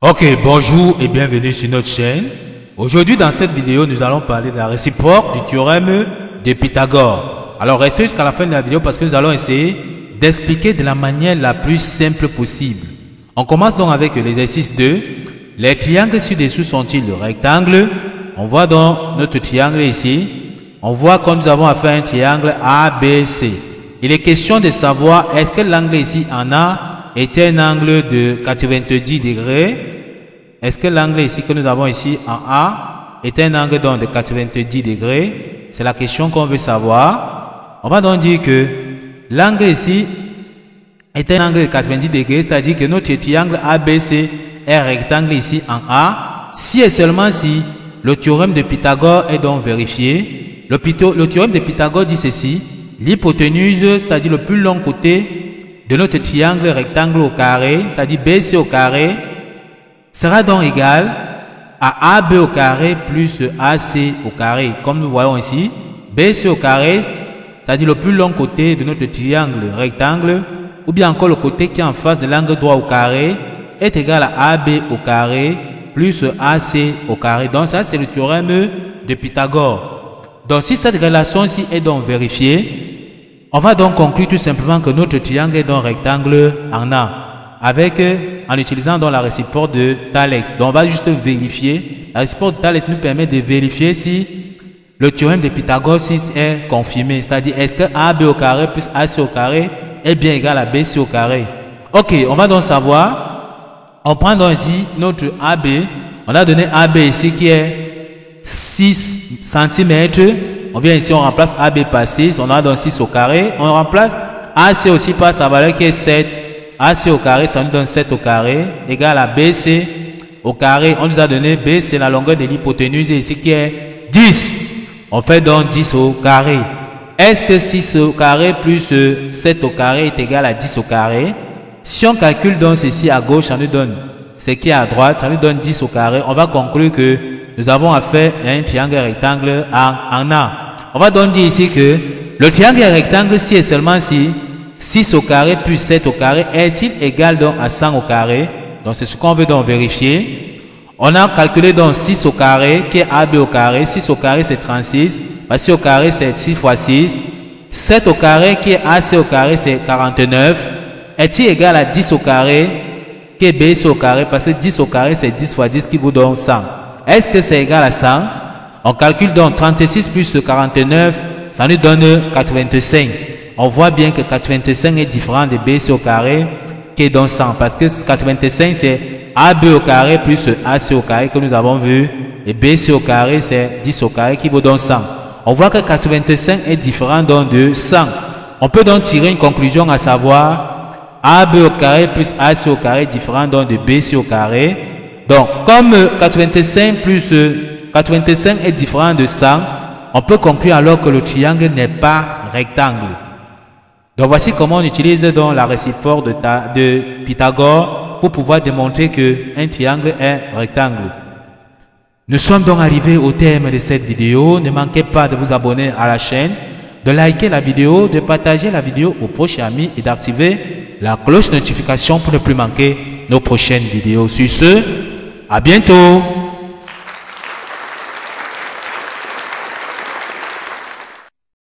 Ok, bonjour et bienvenue sur notre chaîne. Aujourd'hui dans cette vidéo, nous allons parler de la réciproque du théorème de Pythagore. Alors restez jusqu'à la fin de la vidéo parce que nous allons essayer d'expliquer de la manière la plus simple possible. On commence donc avec l'exercice 2. Les triangles ci-dessous sont-ils rectangles? On voit donc notre triangle ici. On voit comme nous avons à faire un triangle ABC. Il est question de savoir est-ce que l'angle ici en A est un angle de 90 degrés. Est-ce que l'angle ici que nous avons ici en A est un angle donc de 90 degrés? C'est la question qu'on veut savoir. On va donc dire que l'angle ici est un angle de 90 degrés, c'est-à-dire que notre triangle ABC est rectangle ici en A. Si et seulement si le théorème de Pythagore est donc vérifié. Le théorème de Pythagore dit ceci: l'hypoténuse, c'est-à-dire le plus long côté de notre triangle rectangle au carré, c'est-à-dire BC au carré, sera donc égal à AB au carré plus AC au carré. Comme nous voyons ici, BC au carré, c'est-à-dire le plus long côté de notre triangle rectangle, ou bien encore le côté qui est en face de l'angle droit au carré, est égal à AB au carré plus AC au carré. Donc ça, c'est le théorème de Pythagore. Donc si cette relation-ci est donc vérifiée, on va donc conclure tout simplement que notre triangle est donc rectangle en A, en utilisant donc la réciproque de Thalès. Donc on va juste vérifier. La réciproque de Thalès nous permet de vérifier si le théorème de Pythagore est confirmé. C'est-à-dire est-ce que AB au carré plus AC au carré est bien égal à BC au carré. Ok, on va donc savoir. On prend donc ici notre AB. On a donné AB ici qui est 6 cm. On vient ici, on remplace AB par 6. On a donc 6 au carré. On remplace AC aussi par sa valeur qui est 7. AC au carré, ça nous donne 7 au carré, égal à BC au carré. On nous a donné B, c'est la longueur de l'hypoténuse ici qui est 10. On fait donc 10 au carré. Est-ce que 6 au carré plus 7 au carré est égal à 10 au carré? Si on calcule donc ceci à gauche, ça nous donne ce qui est à droite, ça nous donne 10 au carré. On va conclure que nous avons affaire à un triangle rectangle en A. On va donc dire ici que le triangle rectangle, si et seulement si 6 au carré plus 7 au carré est-il égal donc à 100 au carré? Donc c'est ce qu'on veut donc vérifier. On a calculé donc 6 au carré qui est AB au carré. 6 au carré c'est 36. 6 au carré c'est 6 fois 6. 7 au carré qui est AC au carré c'est 49. Est-il égal à 10 au carré qui est BC au carré? Parce que 10 au carré c'est 10 fois 10 qui vous donne 100. Est-ce que c'est égal à 100? On calcule donc 36 plus 49, ça nous donne 85. On voit bien que 85 est différent de BC au carré qui est donc 100. Parce que 85 c'est AB au carré plus AC au carré que nous avons vu. Et BC au carré c'est 10 au carré qui vous donne 100. On voit que 85 est différent donc de 100. On peut donc tirer une conclusion à savoir AB au carré plus AC au carré est différent donc de BC au carré. Donc comme 85 est différent de 100, on peut conclure alors que le triangle n'est pas rectangle. Donc voici comment on utilise donc la réciproque de Pythagore pour pouvoir démontrer qu'un triangle est rectangle. Nous sommes donc arrivés au terme de cette vidéo. Ne manquez pas de vous abonner à la chaîne, de liker la vidéo, de partager la vidéo aux proches amis et d'activer la cloche de notification pour ne plus manquer nos prochaines vidéos. Sur ce, à bientôt.